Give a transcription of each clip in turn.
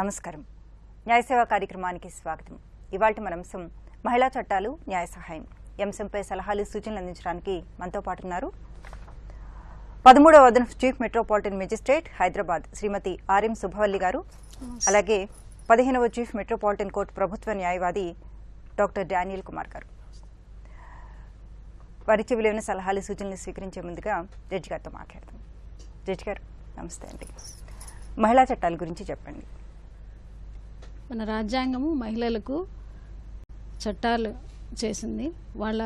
నమస్కారం. న్యాయ సేవా కార్యక్రమానికి స్వాగతం. ఇవాల్టి మన అంశం మహిళా చట్టాలు న్యాయ సహాయం. ఈ అంశంపై సలహాలు సూచనలు అందించడానికి మనతో పాటు ఉన్నారు 13వ అదనపు చీఫ్ మెట్రోపాలిటన్ మెజిస్ట్రేట్ హైదరాబాద్ శ్రీమతి ఆర్ఎం సుభవల్లి గారు, అలాగే 15వ చీఫ్ మెట్రోపాలిటన్ కోర్టు ప్రభుత్వ న్యాయవాది డాక్టర్ డానియల్ కుమార్ గారు. వారిచ్చే విలువైన సలహాలు సూచనలు స్వీకరించే ముందుగా జడ్జి గారితో మాట్లాడతాం. జడ్జి గారు నమస్తే అండి. మహిళా చట్టాల గురించి చెప్పండి. మన రాజ్యాంగము మహిళలకు చట్టాలు చేసింది వాళ్ళ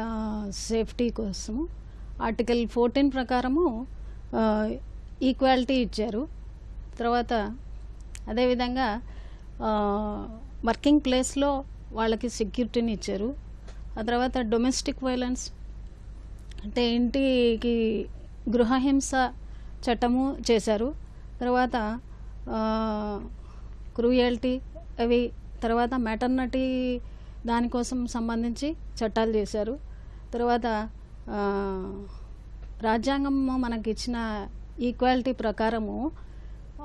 సేఫ్టీ కోసము. ఆర్టికల్ 14 ప్రకారము ఈక్వాలిటీ ఇచ్చారు. తర్వాత అదేవిధంగా వర్కింగ్ ప్లేస్లో వాళ్ళకి సెక్యూరిటీని ఇచ్చారు. ఆ తర్వాత డొమెస్టిక్ వైలెన్స్ అంటే ఇంటికి గృహహింస చట్టము చేశారు. తర్వాత క్రూయల్టీ అవి, తర్వాత మ్యాటర్నిటీ దానికోసం సంబంధించి చట్టాలు చేశారు. తర్వాత రాజ్యాంగము మనకి ఇచ్చిన ఈక్వాలిటీ ప్రకారము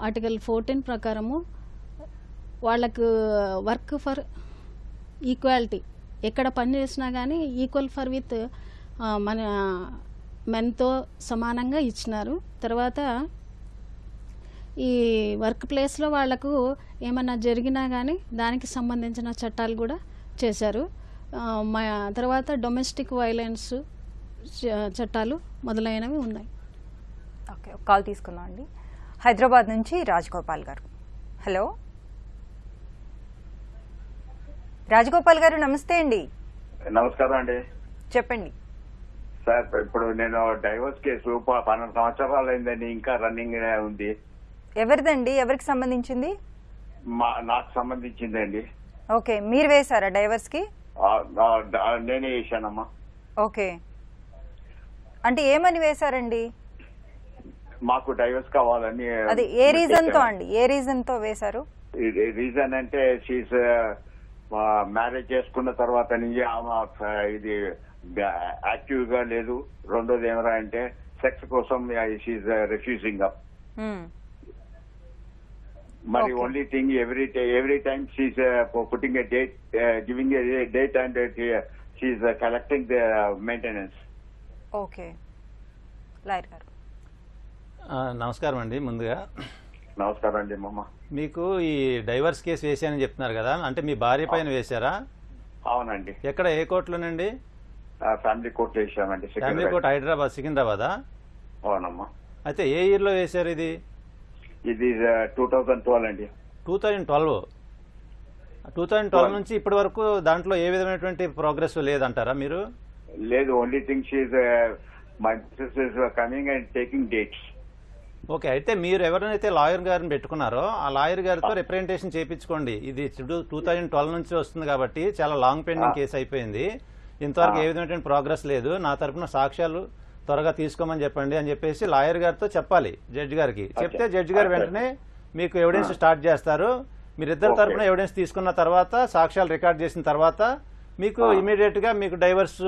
ఆర్టికల్ 14 ప్రకారము వాళ్ళకు వర్క్ ఫర్ ఈక్వాలిటీ ఎక్కడ పని చేసినా కానీ ఈక్వల్ ఫర్ విత్ మన మెన్తో సమానంగా ఇచ్చినారు. తర్వాత ఈ వర్క్ ప్లేస్లో వాళ్లకు ఏమన్నా జరిగినా కానీ దానికి సంబంధించిన చట్టాలు కూడా చేశారు. తర్వాత డొమెస్టిక్ వైలెన్స్ చట్టాలు మొదలైనవి ఉన్నాయి. ఓకే, ఒక కాల్ తీసుకుందాం అండి. హైదరాబాద్ నుంచి రాజగోపాల్ గారు. హలో రాజగోపాల్ గారు, నమస్తే అండి. నమస్కారం అండి. చెప్పండి సార్, ఇప్పుడు నేను డైవర్స్ కేసు 12 సంవత్సరాలు అయిందండి, ఇంకా రన్నింగ్ ఉంది. ఎవరిదండి? ఎవరికి సంబంధించింది? నాకు సంబంధించిందండి. ఓకే, మీరు వేశారా డైవర్స్ కి? నేనే వేసానమ్మా. ఓకే, అంటే ఏమని వేశారండి? మాకు డైవర్స్ కావాలని. అది ఏ రీజన్ తో అండి? ఏ రీజన్ తో వేశారు? రీజన్ అంటే షీస్ మ్యారేజ్ చేసుకున్న తర్వాత నుంచి ఇది యాక్టివ్ గా లేదు. రెండోది ఏమరా అంటే సెక్స్ కోసం షీస్ రిఫ్యూజింగ్ అప్. మరి only thing every time she's putting a date, giving a date, and she's collecting the maintenance. Okay, lawyer గారు నమస్కారం అండి. ముందుగా నమస్కారం అండి. మామ, మీకు ఈ డైవర్స్ కేసు వేసానని చెప్తున్నారు కదా, అంటే మీ భార్య పైన వేశారా? అవునండి. ఎక్కడ, ఏ కోర్టులోనండి? ఫ్యామిలీ కోర్టు వేసామండి. ఫ్యామిలీ కోర్టు హైదరాబాద్, సికింద్రాబాదా? అవునమ్మా. అయితే ఏ ఇయర్ లో వేశారు ఇది? ఇది 2012 అండి. 2012 నుంచి ఇప్పటి వరకు దాంట్లో ఏ విధమైనటువంటి ప్రోగ్రెస్ లేదంటారా మీరు? లేదు, only thing she my Mrs is coming and taking dates. Okay, అయితే మీరు ఎవరైతే లాయర్ గారిని పెట్టుకున్నారో ఆ లాయర్ గారితో రిప్రజెంటేషన్ చేయించుకోండి. ఇది 2012 నుంచి వస్తుంది కాబట్టి చాలా లాంగ్ పెండింగ్ కేసు అయిపోయింది. ఇంతవరకు ఏ విధమైనటువంటి ప్రోగ్రెస్ లేదు. నా తరఫున సాక్ష్యాలు త్వరగా తీసుకోమని చెప్పండి అని చెప్పేసి లాయర్ గారితో చెప్పాలి. జడ్జి గారికి చెప్తే జడ్జి గారు వెంటనే మీకు ఎవిడెన్స్ స్టార్ట్ చేస్తారు. మీరిద్దరు తరఫున ఎవిడెన్స్ తీసుకున్న తర్వాత, సాక్ష్యాలు రికార్డ్ చేసిన తర్వాత మీకు ఇమీడియట్ గా మీకు డైవర్స్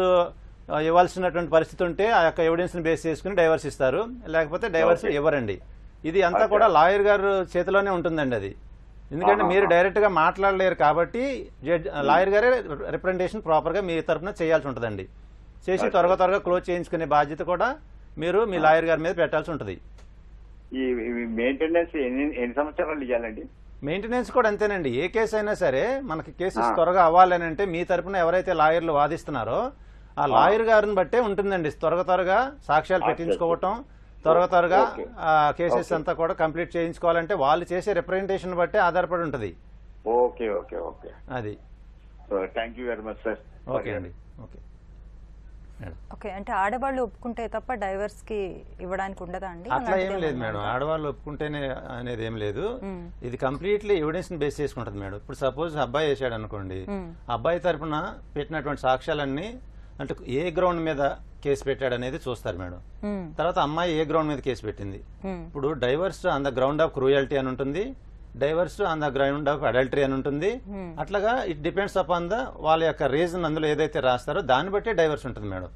ఇవ్వాల్సినటువంటి పరిస్థితి ఉంటే ఆ యొక్క ఎవిడెన్స్ ని బేస్ చేసుకుని డైవర్స్ ఇస్తారు, లేకపోతే డైవర్స్ ఇవ్వరండి. ఇది అంతా కూడా లాయర్ గారు చేతిలోనే ఉంటుందండి అది. ఎందుకంటే మీరు డైరెక్ట్ గా మాట్లాడలేరు కాబట్టి లాయర్ గారే రిప్రజెంటేషన్ ప్రాపర్ గా మీ తరఫున చేయాల్సి ఉంటుందండి. చేసి త్వరగా క్లోజ్ చేయించుకునే బాధ్యత కూడా మీరు మీ లాయర్ గారి మీద పెట్టాల్సి ఉంటుంది. ఈ మెయింటెనెన్స్ ఎన్ని సంవత్సరాలు ఇవ్వాలండి? మెయింటెనెన్స్ కూడా అంతేనండి. ఏ కేసు అయినా సరే మనకి కేసెస్ త్వరగా అవ్వాలని అంటే మీ తరఫున ఎవరైతే లాయర్లు వాదిస్తున్నారో ఆ లాయర్ గారిని బట్టే ఉంటుందండి. త్వరగా సాక్ష్యాలు పెట్టించుకోవటం, త్వరగా కేసెస్ అంతా కూడా కంప్లీట్ చేయించుకోవాలంటే వాళ్ళు చేసే రిప్రజెంటేషన్ బట్టే ఆధారపడి ఉంటుంది. ఓకే ఓకే ఓకే, అది. Thank you very much sir. Okay అండి. ఓకే ఓకే, అంటే ఆడవాళ్ళు ఒప్పుకుంటే తప్ప డైవర్స్ కి ఇవ్వడానికి ఉండదా అండి? అట్లా ఏం లేదు మేడం, ఆడవాళ్ళు ఒప్పుకుంటేనే అనేది ఏం లేదు. ఇది కంప్లీట్లీ ఎవిడెన్స్ ని బేస్ చేసుకుంటుంది మేడం. ఇప్పుడు సపోజ్ అబ్బాయి వేసాడు అనుకోండి, అబ్బాయి తరఫున పెట్టినటువంటి సాక్ష్యాలన్నీ అంటే ఏ గ్రౌండ్ మీద కేసు పెట్టాడు అనేది చూస్తారు మేడం. తర్వాత అమ్మాయి ఏ గ్రౌండ్ మీద కేసు పెట్టింది. ఇప్పుడు divorce on the ground of cruelty అని ఉంటుంది, divorce on the ground of adultery అని ఉంటుంది. అట్లాగా ఇట్ డిపెండ్స్ అపాన్ ద వాళ్ళ యొక్క రీజన్ అందులో ఏదైతే రాస్తారో దాన్ని బట్టి డైవర్స్ ఉంటుంది మేడం.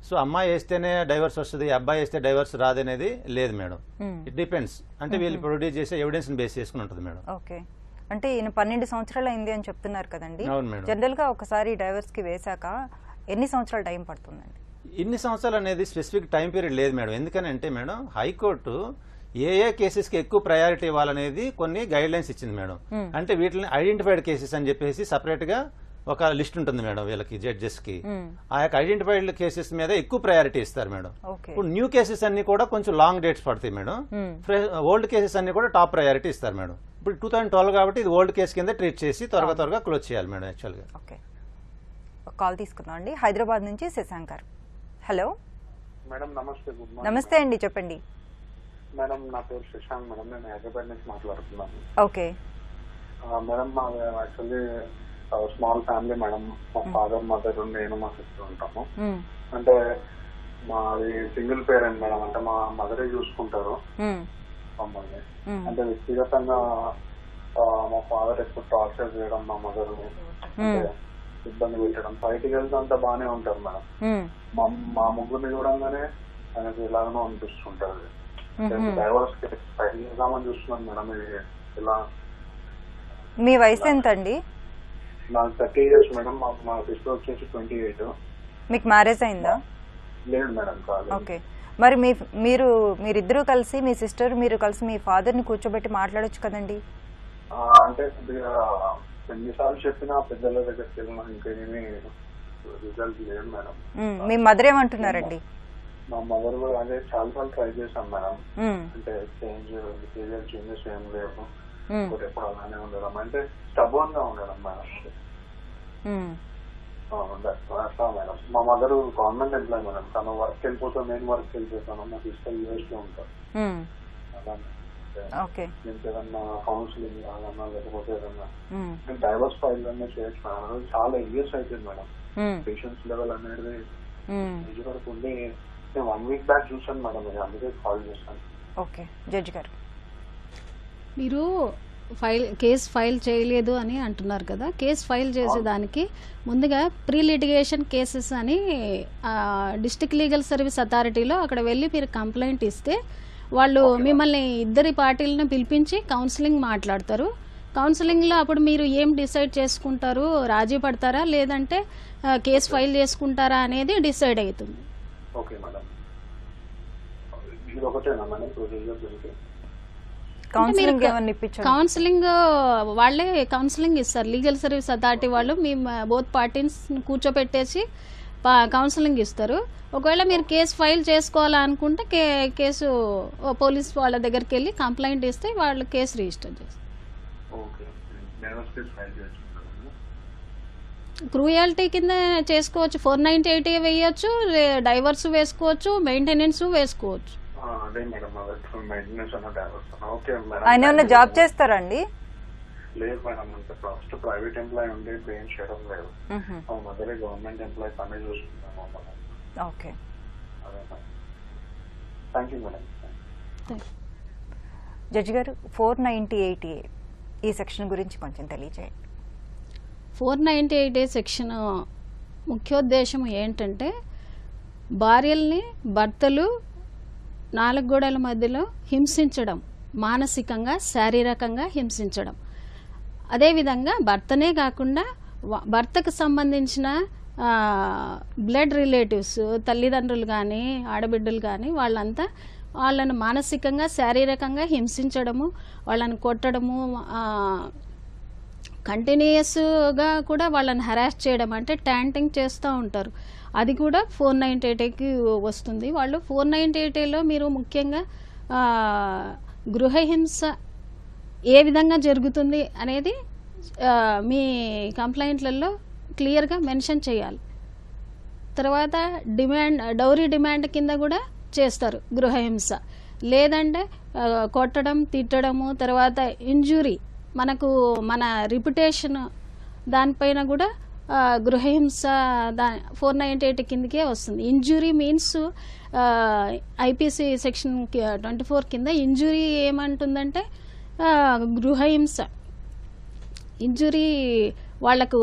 సో అమ్మాయి వేస్తేనే డైవర్స్ వస్తుంది, అబ్బాయి వేస్తే డైవర్స్ రాదనేది లేదు మేడం. ఇట్ డిపెండ్స్, అంటే వీళ్ళు ప్రొడ్యూస్ చేసే ఎవిడెన్స్ ని బేస్ చేసుకుని ఉంటుంది మేడం. ఓకే, అంటే ఈయన 12 సంవత్సరాలు అయింది అని చెప్తున్నారు కదండి. అవును మేడం. జనరల్ గా ఒకసారి డైవర్స్ కి వేశాక ఎన్ని సంవత్సరాలు టైం పడుతుందండి? ఇన్ని సంవత్సరాలు అనేది స్పెసిఫిక్ టైం పీరియడ్ లేదు మేడం. ఎందుకనంటే మేడం హైకోర్టు ఏ కేసెస్కి ఎక్కువ ప్రయారిటీ ఇవ్వాలనేది కొన్ని గైడ్ లైన్స్ ఇచ్చింది మేడం. అంటే వీటిని ఐడెంటిఫైడ్ కేసెస్ అని చెప్పేసి సపరేట్ గా ఒక లిస్ట్ ఉంటుంది మేడం వీళ్ళకి జడ్జెస్ కి. ఆ యొక్క ఐడెంటిఫైడ్ కేసెస్ మీద ఎక్కువ ప్రయారిటీ ఇస్తారు మేడం. ఇప్పుడు న్యూ కేసెస్ అన్ని కూడా కొంచెం లాంగ్ డేట్స్ పడతాయి మేడం. ఓల్డ్ కేసెస్ అన్ని కూడా టాప్ ప్రయారిటీ ఇస్తారు మేడం. ఇప్పుడు 2012 కాబట్టి ఇది ఓల్డ్ కేసు కింద ట్రీట్ చేసి త్వరగా క్లోజ్ చేయాలి మేడం యాక్చువల్గా. ఓకే, కాల్ తీసుకుందాం అండి. హైదరాబాద్ నుంచి శశాంక్ గారు. హలో మేడం, నమస్తే. Good morning. నమస్తే అండి, చెప్పండి. మేడం, నా పేరు శశాంక్ మేడం, నేను హైదరాబాద్ నుంచి మాట్లాడుతున్నాను. ఓకే మేడం, మా యాక్చువల్లీ స్మాల్ ఫ్యామిలీ మేడం. మా ఫాదర్, మదర్, నేను, మా సిస్టర్ ఉంటాము. అంటే మాది సింగిల్ పేరెంట్ మేడం. అంటే మా మదరే చూసుకుంటారు మమ్మల్ని. అంటే వ్యక్తిగతంగా మా ఫాదర్ ఎక్కువ టార్చర్ చేయడం, మా మదర్ ఇబ్బంది పెట్టడం, బయటికి వెళ్తే అంతా బాగానే ఉంటారు మేడం. మా ముగ్గురిని చూడంగానే ఆయనకు ఎలాగనో అనిపిస్తుంటది. డైవర్స్ ఫైల్ చేద్దామని చూస్తున్నాను మేడం. ఇది ఇలా. మీ వయసు ఎంత అండి? నాకు 30 years మేడం. మా సిస్టర్ వచ్చేసి 28. మీకు మ్యారేజ్ అయిందా? లేదు మేడం, కాదు. ఓకే, మరి మీరిద్దరూ కలిసి, మీ సిస్టర్ మీరు కలిసి మీ ఫాదర్ ని కూర్చోబెట్టి మాట్లాడొచ్చు కదండి. అంటే ఎన్నిసార్లు చెప్పినా పెద్దల దగ్గరికి వెళ్ళినా ఇంకేమీ రిజల్ట్ లేదు మేడం. మీ మదర్ ఏమంటున్నారండి? మా మదర్ కూడా అదే చాలాసార్లు ట్రై చేశాం మేడం. అంటే బిహేవియర్ చేంజెస్ ఏం లేవు, ఎప్పుడు అలానే ఉండడం, అంటే స్టబోర్న్ గా ఉండడం మేడం. అట్లా మేడం. మా మదర్ గవర్నమెంట్ ఎంప్లాయ్ మేడం. తను వర్క్ వెళ్ళిపోతాం, నేను వర్క్ వెళ్ళిపోతాను. మా సిస్టర్ యూఎస్ లో ఉంటారు. ఏదన్నా కౌన్సిలింగ్ కాదన్నా లేకపోతే ఏదన్నా డైవర్స్ ఫైల్ అన్నీ చేయొచ్చు మేడం. చాలా ఇయర్స్ అయిపోయింది మేడం. పేషెన్స్ లెవెల్ అనేది జడ్జి వరకు ఉండి 1 week బ్యాక్ చూసాను మేడం. అందుకే కాల్ చేశాను. ఓకే, జడ్జి గారు, మీరు కేసు ఫైల్ చేయలేదు అని అంటున్నారు కదా. కేసు ఫైల్ చేసేదానికి ముందుగా ప్రీ లిటిగేషన్ కేసెస్ అని డిస్ట్రిక్ట్ లీగల్ సర్వీస్ అథారిటీలో అక్కడ వెళ్ళి మీరు కంప్లైంట్ ఇస్తే వాళ్ళు మిమ్మల్ని ఇద్దరి పార్టీలను పిలిపించి కౌన్సిలింగ్ మాట్లాడతారు. కౌన్సిలింగ్లో అప్పుడు మీరు ఏం డిసైడ్ చేసుకుంటారు, రాజీ పడతారా లేదంటే కేసు ఫైల్ చేసుకుంటారా అనేది డిసైడ్ అవుతుంది. ఓకే మేడం, ఇది ఒకటేనా మేడం ప్రొసీజర్? కౌన్సిలింగ్ వాళ్ళే కౌన్సిలింగ్ ఇస్తారు. లీగల్ సర్వీస్ అథారిటీ వాళ్ళు మీ బోత్ పార్టీస్ కూర్చోపెట్టేసి కౌన్సిలింగ్ ఇస్తారు. ఒకవేళ మీరు కేసు ఫైల్ చేసుకోవాలనుకుంటే కేసు పోలీస్ వాళ్ళ దగ్గరికి వెళ్ళి కంప్లైంట్ ఇస్తే వాళ్ళు కేసు రిజిస్టర్ చేస్తారు. క్రూయాలిటీ కింద చేసుకోవచ్చు, 498 వేయచ్చు, డైవర్స్ వేసుకోవచ్చు, మెయింటెనెన్స్ వేసుకోవచ్చు. ఆయన ఏమన్నా జాబ్ చేస్తారండి? లేదు మేడం, అంటే ఫస్ట్ ప్రైవేట్ ఎంప్లాయ్ ఉండి ఇప్పుడు ఏం చేయడం లేదు. మదరే గవర్నమెంట్ ఎంప్లాయ్, పని చూసుకుంటాము. Okay, thank you madam. Judge గారు, 498A ఈ సెక్షన్ గురించి కొంచెం తెలియజేయండి. 498A సెక్షన్ ముఖ్యోద్దేశం ఏంటంటే భార్యల్ని భర్తలు 4 గోడల మధ్యలో హింసించడం, మానసికంగా శారీరకంగా హింసించడం. అదేవిధంగా భర్తనే కాకుండా భర్తకు సంబంధించిన బ్లడ్ రిలేటివ్స్, తల్లిదండ్రులు కానీ ఆడబిడ్డలు కానీ వాళ్ళను మానసికంగా శారీరకంగా హింసించడము, వాళ్ళని కొట్టడము, కంటిన్యూయస్గా కూడా వాళ్ళని హెరాస్ చేయడం, అంటే ట్యాంటింగ్ చేస్తూ ఉంటారు. అది కూడా 498Aకి వస్తుంది. వాళ్ళు 498Aలో మీరు ముఖ్యంగా గృహహింస ఏ విధంగా జరుగుతుంది అనేది మీ కంప్లైంట్లలో క్లియర్గా మెన్షన్ చేయాలి. తర్వాత డౌరీ డిమాండ్ కింద కూడా చేస్తారు గృహహింస. లేదంటే కొట్టడం, తిట్టడము, తర్వాత ఇంజురీ, మన రిప్యుటేషన్ దానిపైన కూడా గృహహింస 498 కిందకే వస్తుంది. ఇంజురీ మీన్స్ ఐపీసీ సెక్షన్ 24 కింద ఇంజురీ ఏమంటుందంటే గృహహింస. ఇంజురీ వాళ్లకు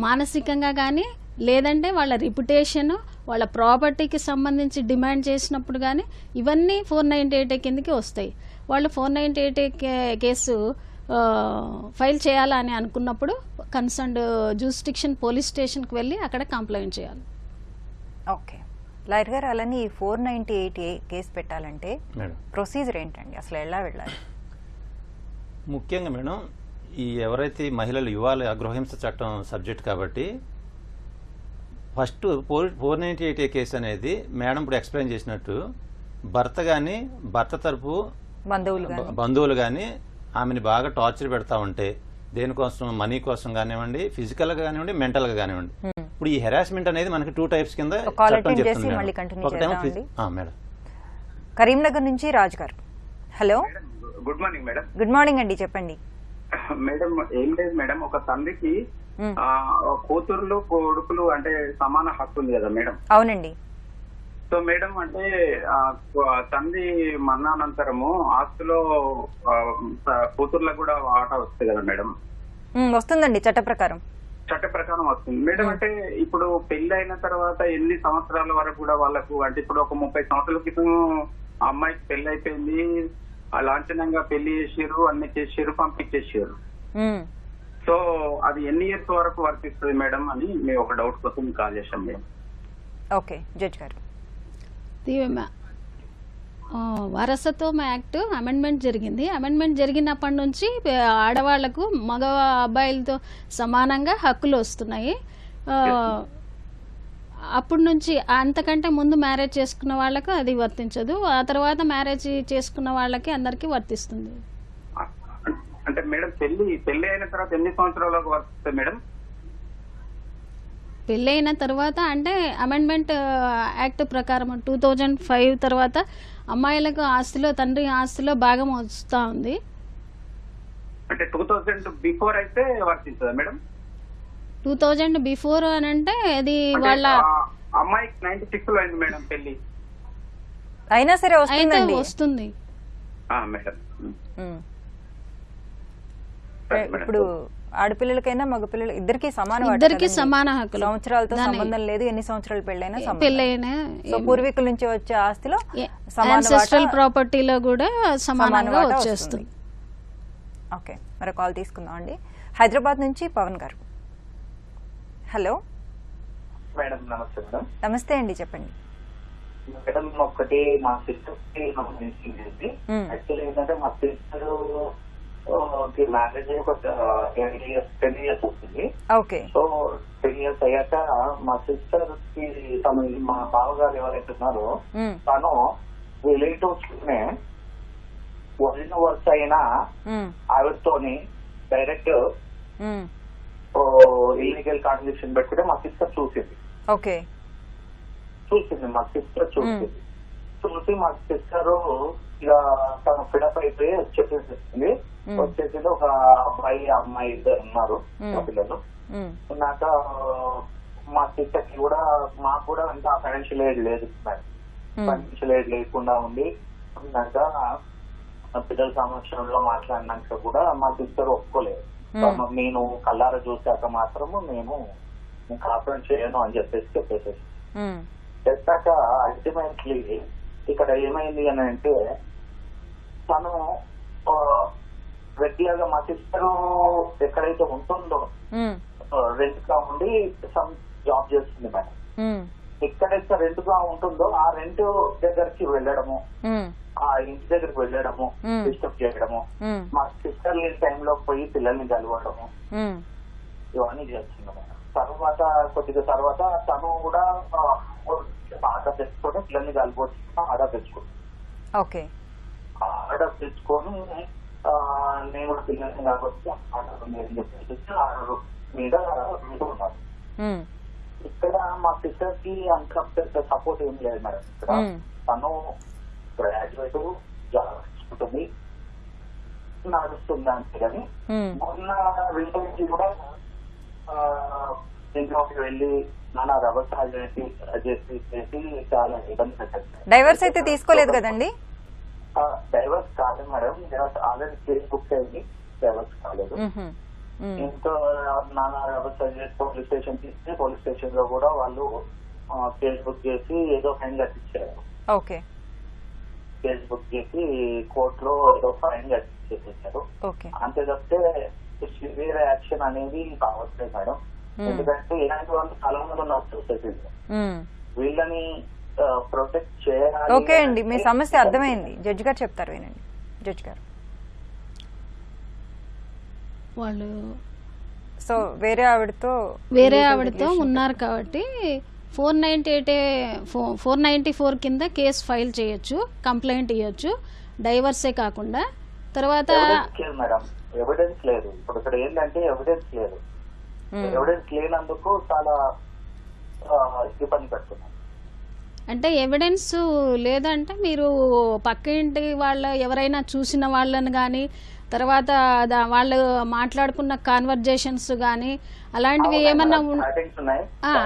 మానసికంగా కానీ లేదంటే వాళ్ళ రిప్యుటేషన్, వాళ్ళ ప్రాపర్టీకి సంబంధించి డిమాండ్ చేసినప్పుడు కానీ ఇవన్నీ 498 కిందకి వస్తాయి. వాళ్ళు 498 కేసు ఫైల్ చేయాలా అని అనుకున్నప్పుడు కన్సర్న్డ్ జ్యూరిస్డిక్షన్ పోలీస్ స్టేషన్కి వెళ్ళి అక్కడ కంప్లైంట్ చేయాలి. ఓకే లాయర్ గారు, అలానే 498A కేసు పెట్టాలంటే మేడం ప్రొసీజర్ ఏంటండి, అసలు ఎలా వెళ్ళాలి? ముఖ్యంగా మేడం ఈ ఎవరైతే మహిళలు ఇవ్వాలి గృహహింస చట్టం సబ్జెక్ట్ కాబట్టి ఫస్ట్ 498A కేసు అనేది మేడం ఇప్పుడు ఎక్స్ప్లెయిన్ చేసినట్టు భర్త తరపు బంధువులు కానీ ఆమెని బాగా టార్చర్ పెడతా ఉంటే దేనికోసం, మనీ కోసం కానివ్వండి, ఫిజికల్ గా కానివ్వండి, మెంటల్ గా కానివ్వండి. ఇప్పుడు ఈ హెరాస్మెంట్ అనేది మనకి 2 టైప్స్ కింద చట్టం చెప్తుంది మేడం. కరీంనగర్ నుంచి రాజు గారు. Hello, good morning madam. Good morning అండి, చెప్పండి. మేడం ఏం లేదు మేడం, ఒక తండ్రికి కూతుర్లు కొడుకులు అంటే సమాన హక్కు ఉంది కదా మేడం. అవునండి. సో మేడం అంటే తండ్రి మరణానంతరము ఆస్తిలో కూతుర్లకు కూడా వాటా వస్తుంది కదా మేడం. వస్తుందండి, చట్ట ప్రకారం వస్తుంది మేడం. అంటే ఇప్పుడు పెళ్లి అయిన తర్వాత ఎన్ని సంవత్సరాల వరకు కూడా వాళ్ళకు అంటే ఇప్పుడు ఒక 30 సంవత్సరాల క్రితం అమ్మాయికి పెళ్లి అయిపోయింది, లాంఛనంగా పెళ్లి చేసారు, అన్ని చేసారు, పంపించేసారు. సో అది ఎన్ని ఇయర్స్ వరకు వర్తిస్తుంది మేడం అని మేము ఒక డౌట్ కోసం కాల్ చేశాం మేడం. ఓకే జడ్జ్ గారు. వారసత్వం యాక్ట్ అమెండ్మెంట్ జరిగింది. అమెండ్మెంట్ జరిగినప్పటి నుంచి ఆడవాళ్లకు మగ అబ్బాయిలతో సమానంగా హక్కులు వస్తున్నాయి. అప్పటి నుంచి అంతకంటే ముందు మ్యారేజ్ చేసుకున్న వాళ్ళకు అది వర్తించదు, ఆ తర్వాత మ్యారేజ్ చేసుకున్న వాళ్ళకి అందరికీ వర్తిస్తుంది. అంటే మేడం పెళ్లి అయిన తర్వాత ఎన్ని సంవత్సరాలకు వర్తిస్తుంది మేడం? పెళ్ళైన తర్వాత అంటే అమెండ్మెంట్ యాక్ట్ ప్రకారం 2005 తర్వాత అమ్మాయిలకు ఆస్తిలో తండ్రి ఆస్తిలో భాగం వస్తూ ఉంది. అంటే 2000 బిఫోర్ అయితే వర్తించదా మేడం? 2000 బిఫోర్ అని అంటే అది వాళ్ళ అమ్మాయికి 96 లో అయింది మేడం పెళ్లి, అయినా సరే వస్తుంది మేడం. ఇప్పుడు ఆడపిల్లలకైనా మగపిల్లలు ఇద్దరికి సమాన హక్కులు, సంవత్సరాలతో సంబంధం లేదు, ఎన్ని సంవత్సరాలు పెళ్ళైనా. సో పూర్వీకుల నుంచి వచ్చే ఆస్తిలో యాన్సెస్ట్రల్ ప్రాపర్టీలో కూడా సమానంగా వచ్చేస్తుంది. ఓకే, మరి కాల్ తీసుకుందాం అండి. హైదరాబాద్ నుంచి పవన్ గారు. హలో మేడం, నమస్తే మేడం. నమస్తే అండి, చెప్పండి. మేడం ఒకటి మా సిస్టర్ యాక్చువల్లీ ఏంటంటే మా సిస్టర్ మ్యారేజ్ ఒక 10 years అవుతుంది. ఓకే. సో 10 years అయ్యాక మా సిస్టర్ కి తను మా బావగారు ఎవరైతే ఉన్నారో తను రిలేటివ్స్ నే వదిలిన వర్ష అయినా ఆవిడతోని డైరెక్ట్ ఇల్లీగల్ కాంట్రిబ్యూషన్ పెట్టుకుంటే మా సిస్టర్ చూసింది. ఓకే. మా సిస్టర్ చూసి మా సిస్టర్ ఇక తను ఫిడప్ అయిపోయి వచ్చేసేసింది. వచ్చేసి ఒక అబ్బాయి అమ్మాయి ఇద్దరు ఉన్నారు పిల్లలు. ఉన్నాక మా సిస్టర్ కి కూడా మాకు కూడా అంత ఫైనాన్షియల్ ఎయిడ్ లేదు, ఫైనాన్షియల్ ఎయిడ్ లేకుండా ఉండి ఉన్నాక పిల్లల సమక్షంలో మాట్లాడినాక కూడా మా సిస్టర్ ఒప్పుకోలేదు. నేను కల్లార చూశాక మాత్రము నేను కాపురం చేయను అని చెప్పేసేసి చెప్పాక అల్టిమేట్లీ ఇక్కడ ఏమైంది అని అంటే తను రెగ్యులర్ గా మా సిస్టర్ ఎక్కడైతే ఉంటుందో రెంట్ గా ఉండి సమ్ జాబ్ చేస్తుంది మేడం. ఎక్కడైతే రెంట్ గా ఉంటుందో ఆ రెంట్ దగ్గరికి వెళ్ళడము, ఆ ఇంటి దగ్గరికి వెళ్ళడము, డిస్టర్బ్ చేయడము, మా సిస్టర్ లేని టైంలో పోయి పిల్లల్ని కలవడము, ఇవన్నీ చేస్తుంది మేడం. తర్వాత కొద్దిగా తర్వాత తను కూడా ఆర్డర్ తెచ్చుకొని పిల్లల్ని కలవచ్చు ఆర్డర్ తెచ్చుకుంది. ఓకే. ఆర్డర్ తెచ్చుకొని నేను పిల్లల్ని కాబట్టి ఆర్డర్ ఉంది అని చెప్పేసి ఆర్డర్ మీద ఉంటున్నారు. ఇక్కడ మా సిస్టర్ కి అంత పెద్ద సపోర్ట్ ఏం లేదు మేడం. ఇక్కడ తను గ్రాడ్యుయేట్ జాబ్ చేసుకుంటుంది, నడుస్తుంది అంతే. కానీ మొన్న రీసెంట్లీ కూడా ఇంట్లోకి వెళ్ళి నాన్న వ్యవసాయం చేసి చాలా ఇబ్బంది పెట్టారు. డైవర్స్ అయితే తీసుకోలేదు కదండి? డైవర్స్ కాలేదు మేడం, ఆల్రెడీ కేసు బుక్ అయింది, డైవర్స్ కాలేదు. ఇంట్లో నాన్న వ్యవసాయం చేసి పోలీస్ స్టేషన్ తీసుకుని పోలీస్ స్టేషన్ లో కూడా వాళ్ళు కేసు బుక్ చేసి ఏదో ఫైన్ కట్టించారు. ఓకే. కేసు బుక్ చేసి కోర్టులో ఏదో ఫైన్ కట్టించేసారు. అంతే తప్పితే సివియర్ యాక్షన్ అనేది కావట్లేదు మేడం. ఎందుకంటే ఇలాంటి వాళ్ళు చాలా మంది ఉన్నారు సొసైటీలో. వీళ్ళని ప్రొటెక్ట్ చేయాలి. ఓకే అండి, మీ సమస్య అర్థమైంది. జడ్జి గారు చెప్తారు, వినండి. జడ్జి గారు, వాళ్ళు సో వేరే ఆవిడతో ఉన్నారు కాబట్టి 494 కింద కేసు ఫైల్ చేయొచ్చు, కంప్లైంట్ ఇవ్వచ్చు, డైవర్సే కాకుండా. తర్వాత మేడం ఎవిడెన్స్ లేదు. ఇప్పుడు ఇక్కడ ఏంటంటే ఎవిడెన్స్ లేదు. ఎవిడెన్స్ లేనందుకు చాలా ఇబ్బంది పెడుతున్నాం. అంటే ఎవిడెన్స్ లేదంటే మీరు పక్క ఇంటి వాళ్ళ ఎవరైనా చూసిన వాళ్ళని కానీ, తర్వాత వాళ్ళు మాట్లాడుకున్న కాన్వర్జేషన్స్ కానీ అలాంటివి ఏమన్నా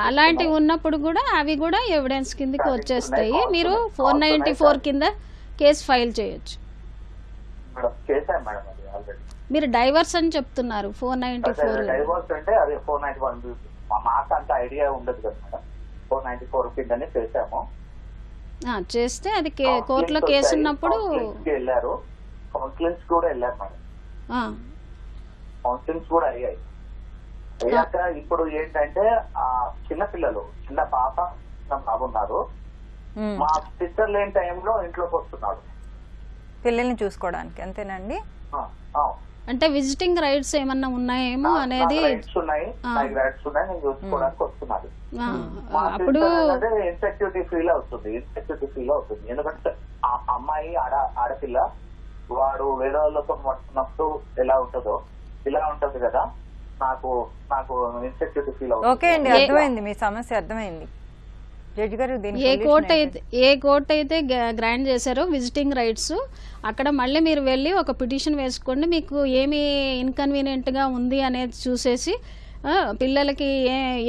అలాంటివి ఉన్నప్పుడు కూడా అవి కూడా ఎవిడెన్స్ కిందకి వచ్చేస్తాయి. మీరు 494 కింద కేసు ఫైల్ చేయొచ్చు. మీరు డైవర్స్ అని చెప్తున్నారు. 494 డైవర్స్ అంటే అదే 491 మాకు అంత ఐడియా ఉండదు కదా మేడం. 494 కిందనే చేసాము. చేస్తే అది కోర్టులో కేసు ఉన్నప్పుడు వెళ్ళారు. కౌన్సిలింగ్స్ కూడా వెళ్ళారు మేడం. కౌన్సిలింగ్స్ కూడా అయ్యాయి. అయ్యాక ఇప్పుడు ఏంటంటే చిన్న పాప బాబున్నారు. మా సిస్టర్ లేని టైంలో ఇంట్లోకి వస్తున్నాడు పిల్లల్ని చూసుకోవడానికి. అంతేనండి. అంటే విజిటింగ్ రైట్స్ ఏమన్నా ఉన్నాయేమో అనేది నేను చూసుకోవడానికి వస్తున్నాడు. అప్పుడు ఇన్సెక్యూరిటీ ఫీల్ అవుతుంది. ఎందుకంటే ఆ అమ్మాయి ఆడపిల్ల, వాడు వేరే వాళ్ళతో పడుతున్నప్పుడు ఎలా ఉంటుందో ఇలా ఉంటది కదా. నాకు ఇన్సెక్యూరిటీ ఫీల్ అవుతుంది. ఓకే అండి, అర్థమైంది, మీ సమస్య అర్థమైంది. జడ్జి గారు, ఏ కోర్టు అయితే గ్రాంట్ చేశారో విజిటింగ్ రైట్స్, అక్కడ మళ్ళీ మీరు వెళ్ళి ఒక పిటిషన్ వేసుకోండి. మీకు ఏమి ఇన్కన్వీనియంట్ గా ఉంది అనేది చూసేసి పిల్లలకి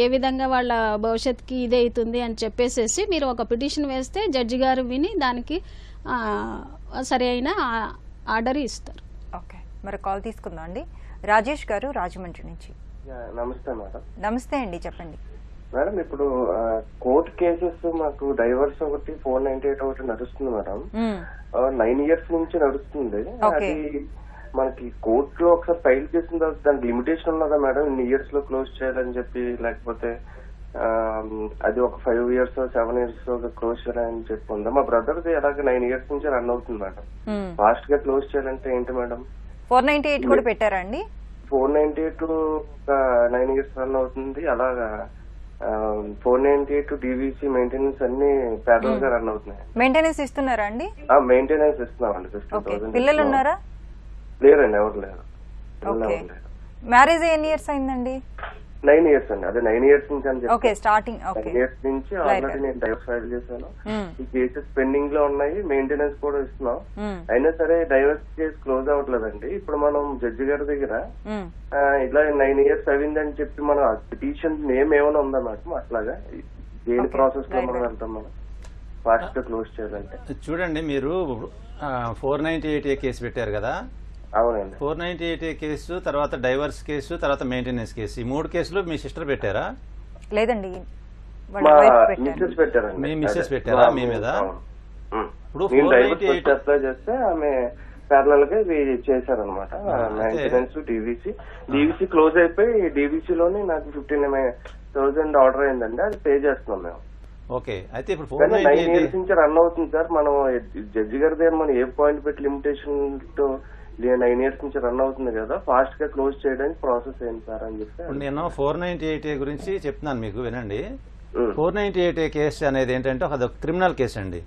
ఏ విధంగా వాళ్ళ భవిష్యత్తుకి ఇదే అవుతుంది అని చెప్పేసేసి మీరు ఒక పిటిషన్ వేస్తే జడ్జి గారు విని దానికి సరి అయిన ఆర్డర్ ఇస్తారు. ఓకే, మరి కాల్ తీసుకుందాం అండి. రాజేష్ గారు, రాజమండ్రి నుంచి. నమస్తే మేడం. నమస్తే అండి, చెప్పండి మేడం. ఇప్పుడు కోర్టు కేసెస్ మాకు డైవర్స్ ఒకటి 498 ఒకటి నడుస్తుంది మేడం. 9 years నుంచి నడుస్తుంది. అది మనకి కోర్టులో ఒకసారి ఫైల్ చేసిన తర్వాత దానికి లిమిటేషన్ ఉన్నదా మేడం? ఇన్ని ఇయర్స్ లో క్లోజ్ చేయాలని చెప్పి, లేకపోతే అది ఒక 5 years 7 years క్లోజ్ చేయాలని చెప్పి ఉందా? మా బ్రదర్ది అలాగే 9 years నుంచి రన్ అవుతుంది మేడం. ఫాస్ట్ గా క్లోజ్ చేయాలంటే ఏంటి మేడం? 498 కూడా పెట్టారా అండి? 498 ఒక 9 years రన్ అవుతుంది. అలాగా 498 డివిసి మెయింటెనెన్స్ అన్ని ప్యారల్ గా రన్ అవుతున్నాయి. మెయింటెనెన్స్ ఇస్తున్నారా అండి? మెయింటెనెన్స్ ఇస్తున్నామండి. 15,000. పిల్లలు ఉన్నారా? లేరండి, ఎవరు లేరు. మ్యారేజ్ ఎన్ని ఇయర్స్ అయిందండి? 9 years అండి. అదే 9 years నుంచి అని చెప్పి స్టార్టింగ్ 9 years నుంచి ఆల్రెడీ నేను డైవర్స్ ఫైల్ చేశాను. ఈ కేసెస్ పెండింగ్ లో ఉన్నాయి. మెయింటెనెన్స్ కూడా ఇస్తున్నాం. అయినా సరే డైవర్స్ కేసు క్లోజ్ అవ్వట్లేదండి. ఇప్పుడు మనం జడ్జి గారి దగ్గర ఇలా 9 years అయిందని చెప్పి మన పిటిషన్ నేమ్ ఏమైనా ఉందా మేడం? అట్లాగా దేని ప్రాసెస్ లో మనం వెళ్తాం మనం ఫాస్ట్ గా క్లోజ్ చేయాలంటే? చూడండి, మీరు 498A కేసు పెట్టారు కదా. అవునండి. 498A కేసు, తర్వాత డైవర్స్ కేసు, తర్వాత మెయింటెనెన్స్ కేసు, ఈ 3 కేసులు మీ సిస్టర్ పెట్టారా? లేదండి, మీ మిస్సెస్ పెట్టారా మీ మీద? ఇప్పుడు 498 అప్లై చేస్తే ఆమె ప్యారలల్ గా ఇవి చేశారనమాట. మెయింటెనెన్స్, డివిసి క్లోజ్ అయిపోయి డివిసి లోని నాకు 15,000 ఆర్డర్ అయిందండి. అది పే చేస్తున్నాం మేము. ఓకే, అయితే ఇప్పుడు 9 years నుంచి రన్ అవుతుంది సార్. మనం జడ్జి గారి దగ్గర మనం ఏ పాయింట్ పెట్టి లిమిటేషన్ తో 9 years నుంచి రన్ అవుతుంది కదా, ఫాస్ట్ గా క్లోజ్ చేయడానికి ప్రాసెస్ ఏంటి సార్ అని చెప్పి నేను 498A గురించి చెప్తున్నాను మీకు, వినండి. 498A కేసు అనేది ఏంటంటే ఒక క్రిమినల్ కేసు అండి.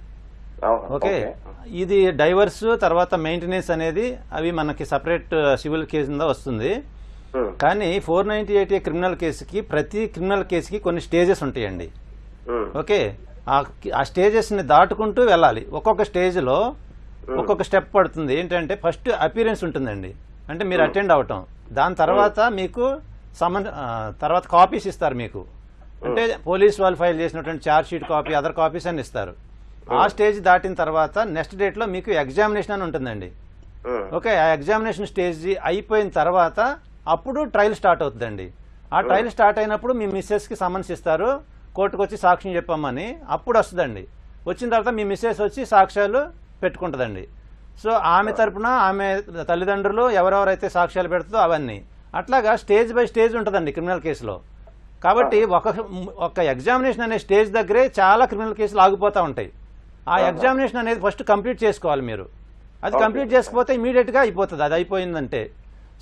ఓకే, ఇది డైవర్స్ తర్వాత మెయింటెనెన్స్ అనేది అవి మనకి సపరేట్ సివిల్ కేసు కింద వస్తుంది. కానీ 498A క్రిమినల్ కేసుకి, ప్రతి క్రిమినల్ కేసుకి కొన్ని స్టేజెస్ ఉంటాయండి. ఓకే, ఆ స్టేజెస్ ని దాటుకుంటూ వెళ్ళాలి. ఒక్కొక్క స్టేజ్ లో ఒక్కొక్క స్టెప్ పడుతుంది. ఏంటంటే ఫస్ట్ అపియరెన్స్ ఉంటుందండి, అంటే మీరు అటెండ్ అవటం. దాని తర్వాత మీకు తర్వాత కాపీస్ ఇస్తారు మీకు, అంటే పోలీస్ వాళ్ళు ఫైల్ చేసినటువంటి charge sheet copy, other copies అని ఇస్తారు. ఆ స్టేజ్ దాటిన తర్వాత నెక్స్ట్ డేట్ లో మీకు ఎగ్జామినేషన్ అని ఉంటుందండి. ఓకే, ఆ ఎగ్జామినేషన్ స్టేజ్ అయిపోయిన తర్వాత అప్పుడు ట్రయల్ స్టార్ట్ అవుతుందండి. ఆ ట్రయల్ స్టార్ట్ అయినప్పుడు మీ మిస్సెస్ కి సమన్స్ ఇస్తారు, కోర్టుకు వచ్చి సాక్ష్యం చెప్పమ్మని. అప్పుడు వస్తుందండి. వచ్చిన తర్వాత మీ మిస్సెస్ వచ్చి సాక్ష్యాలు పెట్టుకుంటుందండి. సో ఆమె తరపున ఆమె తల్లిదండ్రులు ఎవరెవరైతే సాక్ష్యాలు పెడుతుందో అవన్నీ అట్లాగా స్టేజ్ బై స్టేజ్ ఉంటుందండి క్రిమినల్ కేసులో. కాబట్టి ఒక ఎగ్జామినేషన్ అనే స్టేజ్ దగ్గరే చాలా క్రిమినల్ కేసులు ఆగిపోతూ ఉంటాయి. ఆ ఎగ్జామినేషన్ అనేది ఫస్ట్ కంప్లీట్ చేసుకోవాలి మీరు. అది కంప్లీట్ చేసుకోకపోతే ఇమీడియట్గా అయిపోతుంది, అది అయిపోయిందంటే.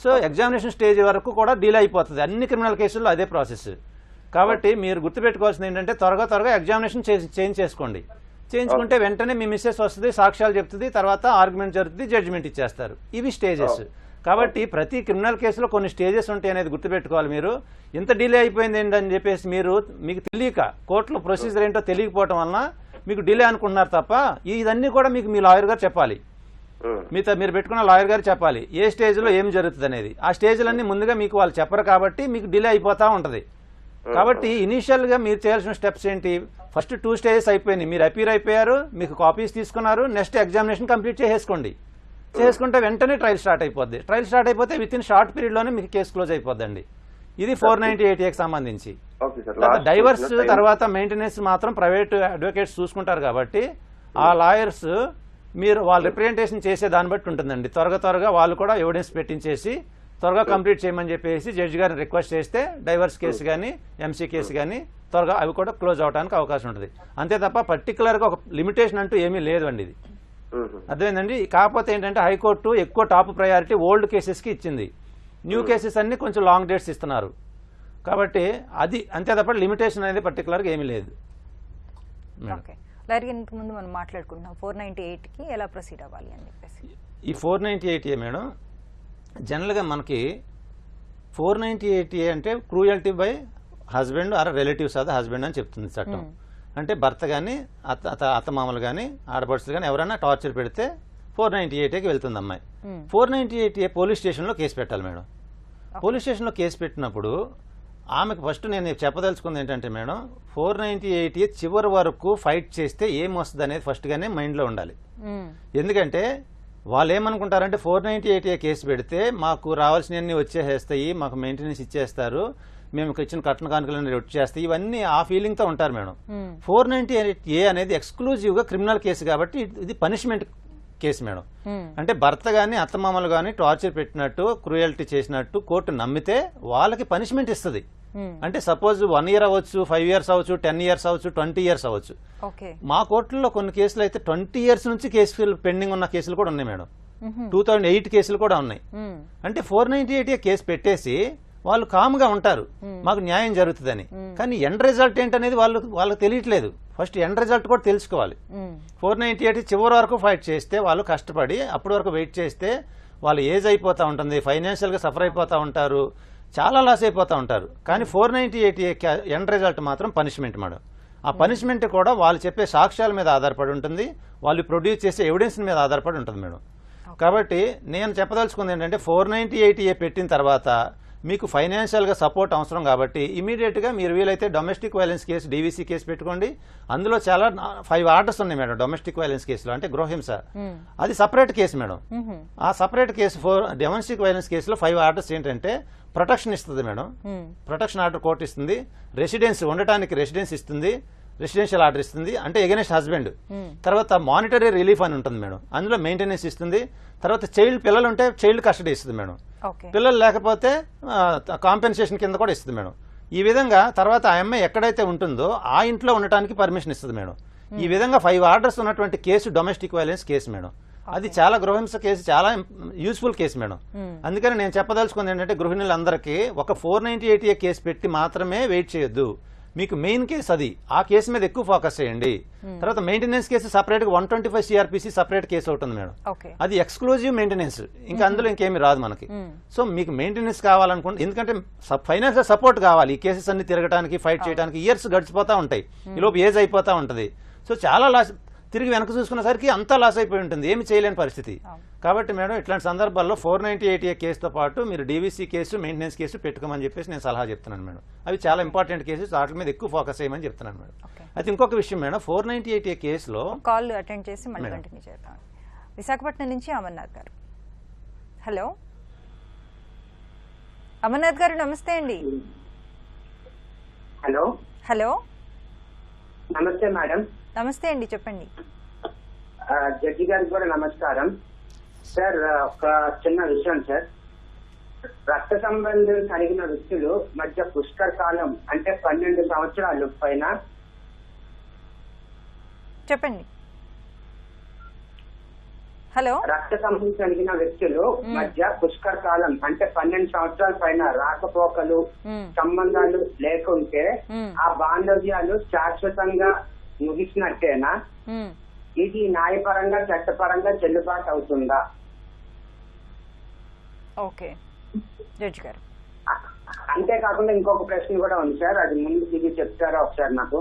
సో ఎగ్జామినేషన్ స్టేజ్ వరకు కూడా డీలే అయిపోతుంది అన్ని క్రిమినల్ కేసుల్లో, అదే ప్రాసెస్. కాబట్టి మీరు గుర్తుపెట్టుకోవాల్సింది ఏంటంటే త్వరగా ఎగ్జామినేషన్ చేంజ్ చేసుకోండి. చేయించుకుంటే వెంటనే మీ మిస్సెస్ వస్తుంది, సాక్ష్యాలు చెప్తుంది, తర్వాత ఆర్గ్యుమెంట్ జరుగుతుంది, జడ్జిమెంట్ ఇచ్చేస్తారు. ఇవి స్టేజెస్. కాబట్టి ప్రతి క్రిమినల్ కేసులో కొన్ని స్టేజెస్ ఉంటాయి అనేది గుర్తుపెట్టుకోవాలి మీరు. ఇంత డిలే అయిపోయింది ఏంటని చెప్పేసి మీకు తెలియక కోర్టులో ప్రొసీజర్ ఏంటో తెలియకపోవడం వలన మీకు డిలే అనుకుంటున్నారు తప్ప ఇదన్నీ కూడా మీకు మీ లాయర్ గారు చెప్పాలి. మీరు పెట్టుకున్న లాయర్ గారు చెప్పాలి ఏ స్టేజ్లో ఏం జరుగుతుంది అనేది. ఆ స్టేజ్లన్నీ ముందుగా మీకు వాళ్ళు చెప్పరు కాబట్టి మీకు డిలే అయిపోతూ ఉంటుంది. కాబట్టి ఇనీషియల్గా మీరు చేయాల్సిన స్టెప్స్ ఏంటి? ఫస్ట్ 2 స్టేజెస్ అయిపోయినాయి, మీరు అపీర్ అయిపోయారు, మీకు కాపీస్ తీసుకున్నారు, నెక్స్ట్ ఎగ్జామినేషన్ కంప్లీట్ చేసుకోండి. చేసుకుంటే వెంటనే ట్రయల్ స్టార్ట్ అయిపోద్ది. ట్రయల్ స్టార్ట్ అయిపోతే విత్ ఇన్ షార్ట్ పీరియడ్లోనే మీకు కేసు క్లోజ్ అయిపోద్దండి. ఇది 498A సంబంధించి. డైవర్స్ తర్వాత మెయింటెనెన్స్ మాత్రం ప్రైవేట్ అడ్వకేట్స్ చూసుకుంటారు కాబట్టి ఆ లాయర్స్ మీరు వాళ్ళ రిప్రజెంటేషన్ చేసే దాన్ని బట్టి ఉంటుందండి. త్వరగా వాళ్ళు కూడా ఎవిడెన్స్ పెట్టించేసి త్వరగా కంప్లీట్ చేయమని చెప్పేసి జడ్జి గారిని రిక్వెస్ట్ చేస్తే డైవర్స్ కేసు కానీ ఎంసీ కేసు కానీ త్వరగా అవి కూడా క్లోజ్ అవడానికి అవకాశం ఉంటుంది. అంతే తప్ప పర్టికులర్గా ఒక లిమిటేషన్ అంటూ ఏమీ లేదు అండి. ఇది అర్థమైందండి. కాకపోతే ఏంటంటే హైకోర్టు ఎక్కువ టాప్ ప్రయారిటీ ఓల్డ్ కేసెస్కి ఇచ్చింది. న్యూ కేసెస్ అన్ని కొంచెం లాంగ్ డేట్స్ ఇస్తున్నారు. కాబట్టి అది అంతే తప్ప లిమిటేషన్ అనేది పర్టికులర్గా ఏమీ లేదు. ముందు మనం మాట్లాడుకుంటున్నాం 498కి ఎలా ప్రొసీడ్ అవ్వాలి అని చెప్పేసి. ఈ 498A మేడం జనరల్గా మనకి 498A అంటే cruelty by husband or relatives of the husband అని చెప్తుంది చట్టం. అంటే భర్త కానీ అత్తమామలు కానీ ఆడపడుచులు కానీ ఎవరైనా టార్చర్ పెడితే 498Aకి వెళ్తుంది అమ్మాయి. 498A పోలీస్ స్టేషన్లో కేసు పెట్టాలి మేడం. పోలీస్ స్టేషన్లో కేసు పెట్టినప్పుడు ఆమెకు ఫస్ట్ నేను చెప్పదలుచుకుంది ఏంటంటే మేడం 498A చివరి వరకు ఫైట్ చేస్తే ఏం వస్తుంది అనేది ఫస్ట్గానే మైండ్లో ఉండాలి. ఎందుకంటే వాళ్ళు ఏమనుకుంటారంటే 498A కేసు పెడితే మాకు రావాల్సినవన్నీ వచ్చేసేస్తాయి, మాకు మెయింటెనెన్స్ ఇచ్చేస్తారు, మేము ఇచ్చిన కట్న కానుకలన్నీ వచ్చేస్తాయి, ఇవన్నీ ఆ ఫీలింగ్తో ఉంటారు మేడం. 498A అనేది ఎక్స్క్లూజివ్గా క్రిమినల్ కేసు కాబట్టి ఇది పనిష్మెంట్ కేసు మేడం. అంటే భర్త కానీ అత్తమామలు కానీ టార్చర్ పెట్టినట్టు క్రూయల్టీ చేసినట్టు కోర్టు నమ్మితే వాళ్ళకి పనిష్మెంట్ ఇస్తుంది. అంటే సపోజ్ 1 year అవ్వచ్చు, 5 years అవ్వచ్చు, 10 years అవ్వచ్చు, 20 years అవ్వచ్చు. మా కోర్టులో కొన్ని కేసులు అయితే 20 years నుంచి కేసులు పెండింగ్ ఉన్న కేసులు కూడా ఉన్నాయి మేడం. 2008 కేసులు కూడా ఉన్నాయి. అంటే 498A కేసు పెట్టేసి వాళ్ళు కామ్గా ఉంటారు, మాకు న్యాయం జరుగుతుందని. కానీ ఎండ్ రిజల్ట్ ఏంటనేది వాళ్ళకి తెలియట్లేదు. ఫస్ట్ ఎండ్ రిజల్ట్ కూడా తెలుసుకోవాలి. 498 చివరి వరకు ఫైట్ చేస్తే వాళ్ళు కష్టపడి అప్పటి వరకు వెయిట్ చేస్తే వాళ్ళు ఏజ్ అయిపోతూ ఉంటుంది, ఫైనాన్షియల్గా సఫర్ అయిపోతూ ఉంటారు, చాలా లాస్ అయిపోతూ ఉంటారు. కానీ 498A ఎండ్ రిజల్ట్ మాత్రం పనిష్మెంట్ మేడం. ఆ పనిష్మెంట్ కూడా వాళ్ళు చెప్పే సాక్ష్యాల మీద ఆధారపడి ఉంటుంది, వాళ్ళు ప్రొడ్యూస్ చేసే ఎవిడెన్స్ మీద ఆధారపడి ఉంటుంది మేడం. కాబట్టి నేను చెప్పదలుచుకుంది ఏంటంటే 498A పెట్టిన తర్వాత మీకు ఫైనాన్షియల్గా సపోర్ట్ అవసరం కాబట్టి ఇమీడియట్గా మీరు వీలైతే domestic violence case DVC case పెట్టుకోండి. అందులో చాలా 5 ఆర్డర్స్ ఉన్నాయి మేడం డొమెస్టిక్ వైలెన్స్ కేసులో, అంటే గృహహింస. అది సపరేట్ కేసు మేడం. ఆ సపరేట్ కేసు డొమెస్టిక్ వైలెన్స్ కేసులో 5 ఆర్డర్స్ ఏంటంటే ప్రొటెక్షన్ ఇస్తుంది మేడం, ప్రొటెక్షన్ ఆర్డర్ కోర్టు ఇస్తుంది, రెసిడెన్స్ ఉండటానికి రెసిడెన్స్ ఇస్తుంది, రెసిడెన్షియల్ ఆర్డర్ ఇస్తుంది అంటే ఎగెనెస్ట్ హస్బెండ్. తర్వాత మానిటరీ రిలీఫ్ అని ఉంటుంది మేడం, అందులో మెయింటెనెన్స్ ఇస్తుంది. తర్వాత పిల్లలు ఉంటే చైల్డ్ కస్టడీ ఇస్తుంది మేడం, పిల్లలు లేకపోతే కాంపెన్సేషన్ కింద కూడా ఇస్తుంది మేడం. ఈ విధంగా తర్వాత ఆ అమ్మాయి ఎక్కడైతే ఉంటుందో ఆ ఇంట్లో ఉండటానికి పర్మిషన్ ఇస్తుంది మేడం. ఈ విధంగా 5 ఆర్డర్స్ ఉన్నటువంటి case domestic violence case madam. అది చాలా గృహహింస కేసు, చాలా యూస్ఫుల్ కేసు మేడం. అందుకని నేను చెప్పదలుచుకుంది ఏంటంటే గృహిణులందరికీ ఒక 498A కేసు పెట్టి మాత్రమే వెయిట్ చేయొద్దు. మీకు మెయిన్ కేసు అది, ఆ కేసు మీద ఎక్కువ ఫోకస్ చేయండి. తర్వాత మెయింటెనెన్స్ కేసు సపరేట్ గా 125 CRPC సపరేట్ కేసు అవుతుంది మేడం. అది ఎక్స్క్లూజివ్ మెయింటెనెన్స్, ఇంకా అందులో ఇంకేమి రాదు మనకి. సో మీకు మెయింటెనెన్స్ కావాలనుకుంటే, ఎందుకంటే ఫైనాన్షియల్ సపోర్ట్ కావాలి ఈ కేసెస్ అన్ని తిరగడానికి, ఫైట్ చేయడానికి. ఇయర్స్ గడిచిపోతా ఉంటాయి, ఈలోపు ఏజ్ అయిపోతా ఉంటుంది. సో చాలా లాస్, తిరిగి వెనక చూసుకునేసరికి అంతా లాస్ అయిపోయి ఉంటుంది, ఏమి చేయలేని పరిస్థితి. కాబట్టి మేడం ఇట్లాంటి సందర్భాల్లో 498A కేసుతో పాటు మీరు DVC కేసు, మెయింటెనెన్స్ కేసు పెట్టుకోమని చెప్పేసి నేను సలహా చెప్తున్నాను మేడం. అవి చాలా ఇంపార్టెంట్ కేసెస్, వాటి మీద ఎక్కువ ఫోకస్ చేయమని చెప్తున్నాను మేడం. అయితే ఇంకొక విషయం మేడం, 498A కేసులో కాల్ అటెండ్ చేసి మళ్ళీ కంటిన్యూ చేద్దాం. విశాఖపట్నం నుంచి అమర్నాథ్ గారు. హలో అమర్నాథ్ గారు, నమస్తే అండి. హలో హలో నమస్తే మేడం. నమస్తే అండి, చెప్పండి. జడ్జి గారికి కూడా నమస్కారం. సార్ ఒక చిన్న విషయం సార్, రక్త సంబంధం కలిగిన వ్యక్తులు మధ్య పుష్కర కాలం అంటే 12 సంవత్సరాలు పైన. చెప్పండి. హలో. రక్త సంబంధం కలిగిన వ్యక్తులు మధ్య పుష్కర కాలం అంటే 12 సంవత్సరాల పైన రాకపోకలు సంబంధాలు లేకుంటే ఆ బాంధవ్యాలు శాశ్వతంగా ముగిసినట్టేనా? ఇది న్యాయపరంగా చట్టపరంగా చెల్లుబాటు అవుతుందా? ఓకే జడ్జి గారు. అంతేకాకుండా ఇంకొక ప్రశ్న కూడా ఉంది సార్, అది ముందు ఇది చెప్తారా ఒకసారి నాకు?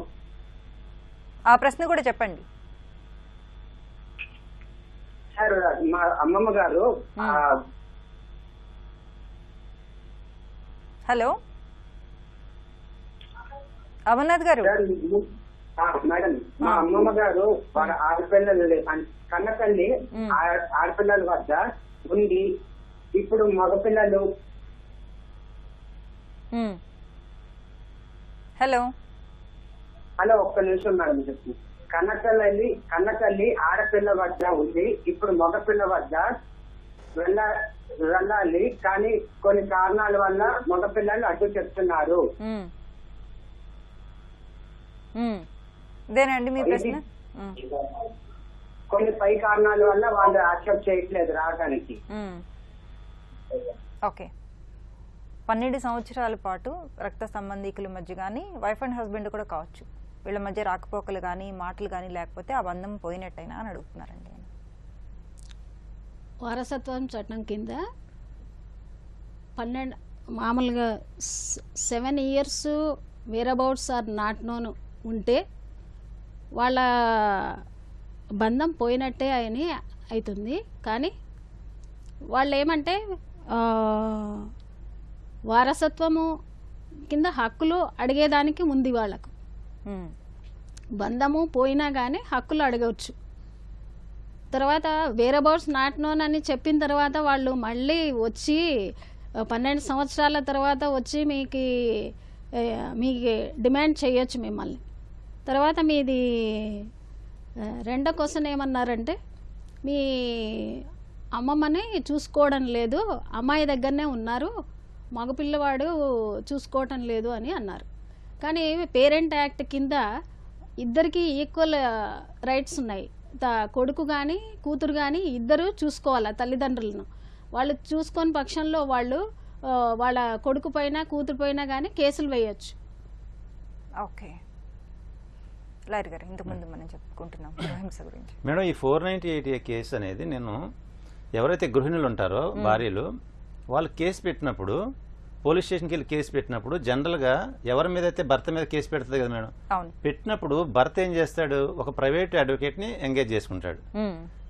ఆ ప్రశ్న కూడా చెప్పండి సార్. మా అమ్మమ్మ గారు హలో అమర్నాథ్ గారు. మేడం, మా అమ్మమ్మ గారు వాళ్ళ ఆడపిల్లలు కన్నతల్లి ఆడపిల్లల వద్ద ఉంది. ఇప్పుడు మగపిల్లలు. హలో హలో ఒక్క నిమిషం మేడం చెప్పి. కన్నతల్లి ఆడపిల్ల వద్ద ఉంది. ఇప్పుడు మగపిల్ల వద్ద వెళ్ళాలి, కానీ కొన్ని కారణాల వల్ల మగపిల్లలు అడ్డు చెప్తున్నారు. ఇదేనండి మీ ప్రశ్న? కొన్ని పై కారణాల వల్ల వాళ్ళు యాక్సెప్ట్ చేయట్లేదు రావడానికి. ఓకే. 12 సంవత్సరాల పాటు రక్త సంబంధికుల మధ్య కానీ వైఫ్ అండ్ హస్బెండ్ కూడా కావచ్చు, వీళ్ళ మధ్య రాకపోకలు కానీ మాటలు కానీ లేకపోతే ఆ బంధం పోయినట్టయినా అని అడుగుతున్నారండి. వారసత్వం చట్టం కింద 12 మామూలుగా 7 years whereabouts are not known ఉంటే వాళ్ళ బంధం పోయినట్టే అని అవుతుంది. కానీ వాళ్ళు ఏమంటే వారసత్వము కింద హక్కులు అడిగేదానికి ఉంది వాళ్ళకు. బంధము పోయినా కానీ హక్కులు అడగవచ్చు. తర్వాత వేర్ అబౌట్స్ నాట్ నోన్ అని చెప్పిన తర్వాత వాళ్ళు మళ్ళీ వచ్చి 12 సంవత్సరాల తర్వాత వచ్చి మీకు డిమాండ్ చేయొచ్చు మిమ్మల్ని. తర్వాత మీది రెండో క్వశ్చన్ ఏమన్నారంటే మీ అమ్మమ్మని చూసుకోవడం లేదు, అమ్మాయి దగ్గరనే ఉన్నారు, మగపిల్లవాడు చూసుకోవటం లేదు అని అన్నారు. కానీ పేరెంట్ యాక్ట్ కింద ఇద్దరికి ఈక్వల్ రైట్స్ ఉన్నాయి. కొడుకు కానీ కూతురు కానీ ఇద్దరు చూసుకోవాలి తల్లిదండ్రులను. వాళ్ళు చూసుకొని పక్షంలో వాళ్ళు వాళ్ళ కొడుకు పైన కూతురు పైన కానీ కేసులు వేయచ్చు. ఓకే లాయర్ గారు, ఇంతకుముందు మనం చెప్పుకుంటున్నాం గృహహింస గురించి. మేడం, ఈ 498A కేసు అనేది నేను ఎవరైతే గృహిణులు ఉంటారో భార్యలు వాళ్ళు కేసు పెట్టినప్పుడు పోలీస్ స్టేషన్కి వెళ్ళి కేసు పెట్టినప్పుడు జనరల్గా ఎవరి మీద అయితే భర్త మీద కేసు పెడుతుంది కదా మేడం, పెట్టినప్పుడు భర్త ఏం చేస్తాడు, ఒక ప్రైవేట్ అడ్వకేట్ని ఎంగేజ్ చేసుకుంటాడు.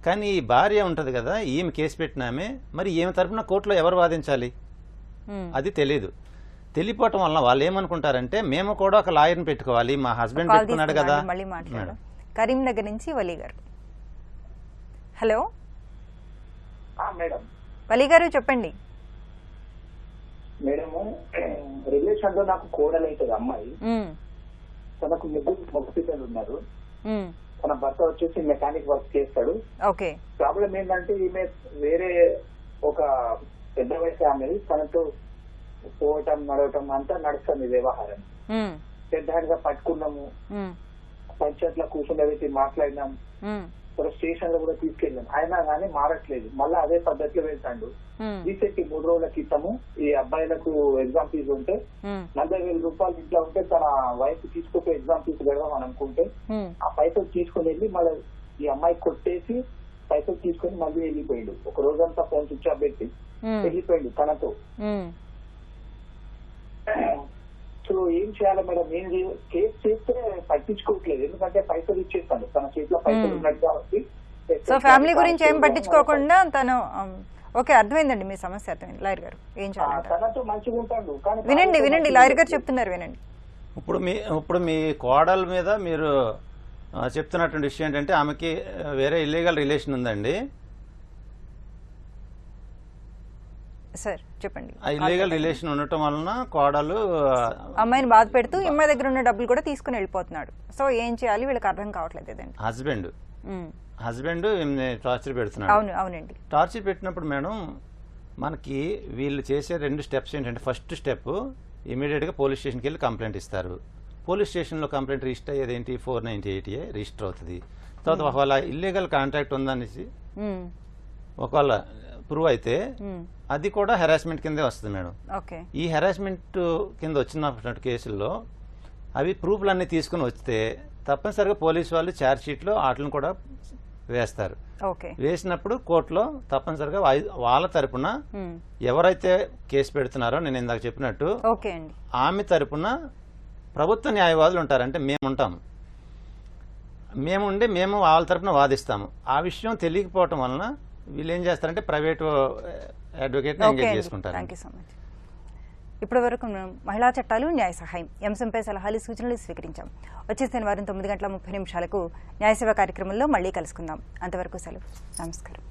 కానీ ఈ భార్య ఉంటుంది కదా, ఈమె కేసు పెట్టినామే, మరి ఈమె తరపున కోర్టులో ఎవరు వాదించాలి అది తెలియదు. తెలియపోవటం వల్ల వాళ్ళు ఏమనుకుంటారంటే మేము కూడా ఒక లాయర్ని పెట్టుకోవాలి, మా హస్బెండ్ పెట్టుకున్నాడు కదా. మళ్ళీ మాట్లాడారు కరీంనగర్ నుంచి వలీ గారు. Hello madam. వలీ గారు చెప్పండి. మేడము రిలేషన్ లో నాకు కోడలు అవుతుంది అమ్మాయి. తనకు ముగ్గురు మగపిల్లలు ఉన్నారు. తన భర్త వచ్చేసి మెకానిక్ వర్క్ చేస్తాడు. ఓకే. ప్రాబ్లం ఏంటంటే ఈమె వేరే ఒక పెద్ద వయసు ఆమె, తనతో పోవటం నడవటం అంతా నడుస్తుంది వ్యవహారం. పెద్ద హ్యాండ్గా పట్టుకున్నాము, పంచాయతీలో కూర్చుండబెట్టి మాట్లాడినాం, స్టేషన్ లో కూడా తీసుకెళ్ళాం, అయినా కానీ మారట్లేదు. మళ్ళీ అదే పద్ధతిలో వెళ్తాడు. రీసెంట్ 3 రోజుల క్రితము ఈ అబ్బాయిలకు ఎగ్జామ్ ఫీజు ఉంటే 40,000 రూపాయలు ఇంట్లో ఉంటే తన వైఫ్ తీసుకుపోయి ఎగ్జామ్ ఫీజు పెడదామని అనుకుంటే ఆ పైసలు తీసుకుని వెళ్ళి మళ్ళీ ఈ అమ్మాయి కొట్టేసి పైసలు తీసుకుని మళ్ళీ వెళ్ళిపోయాడు. ఒక రోజంతా ఫోన్ స్విచ్ ఆఫ్ పెట్టి వెళ్ళిపోయాడు తనతో. సో ఏం చేయాలి మేడం? ఏం కేసు చేస్తే పట్టించుకోవట్లేదు, ఎందుకంటే పైసలు ఇచ్చేస్తాను, తన చేతిలో పైసలు ఉన్నాయి కాబట్టి. సో ఫ్యామిలీ గురించి ఏం పట్టించుకోకుండా తను. ఓకే, అర్థమైందండి మీ సమస్య, అర్థమైంది. లాయర్ గారు ఏం చేయాలి? తనతో మంచిగా ఉంటాడు. వినండి లాయర్ గారు చెప్తున్నారు, వినండి. ఇప్పుడు మీ కోడల మీద మీరు చెప్తున్నటువంటి విషయం ఏంటంటే ఆమెకి వేరే ఇల్లీగల్ రిలేషన్ ఉందండి. సార్ చెప్పండి. ఆ ఇల్లీగల్ రిలేషన్ ఉండటం వలన కోడలు అమ్మాయిని బాధ పెడుతూ అమ్మాయి దగ్గర ఉన్న డబ్బులు కూడా తీసుకుని వెళ్ళిపోతున్నాడు. సో ఏం చేయాలి వీళ్ళకి అర్థం కావట్లేదు. హస్బెండ్ హస్బెండ్ టార్చర్ పెడుతున్నాడు. అవునండి. టార్చర్ పెట్టినప్పుడు మేడం మనకి వీళ్ళు చేసే 2 స్టెప్స్ ఏంటంటే, ఫస్ట్ స్టెప్ ఇమీడియట్గా పోలీస్ స్టేషన్కి వెళ్ళి కంప్లైంట్ ఇస్తారు. పోలీస్ స్టేషన్లో కంప్లైంట్ రిజిస్టర్ అయ్యేది ఏంటి, 498A రిజిస్టర్ అవుతుంది. తర్వాత ఒకవేళ ఇల్లీగల్ కాంట్రాక్ట్ ఉందనేసి ఒకవేళ ప్రూవ్ అయితే అది కూడా హెరాస్మెంట్ కిందే వస్తుంది మేడం. ఈ హెరాస్మెంట్ కింద వచ్చిన కేసుల్లో అవి ప్రూఫ్లన్నీ తీసుకుని వస్తే తప్పనిసరిగా పోలీసు వాళ్ళు ఛార్జ్ షీట్లో వాటిని కూడా వేస్తారు. వేసినప్పుడు కోర్టులో తప్పనిసరిగా వాళ్ళ తరపున ఎవరైతే కేసు పెడుతున్నారో నేను ఇందాక చెప్పినట్టు ఆమె తరపున ప్రభుత్వ న్యాయవాదులు ఉంటారు. అంటే మేము ఉంటాం, మేము వాళ్ళ తరపున వాదిస్తాము. ఆ విషయం తెలియకపోవటం వలన వీళ్ళు ఏం చేస్తారంటే ప్రైవేటు అడ్వకేట్ని ఎంగేజ్ చేసుకుంటారు. ఇప్పటి వరకు మహిళా చట్టాలు న్యాయ సహాయం అంశంపై సలహాలు సూచనలు స్వీకరించాం. వచ్చే శనివారం 9:30 న్యాయ సేవ కార్యక్రమంలో మళ్ళీ కలుసుకుందాం. అంతవరకు సెలవు. నమస్కారం.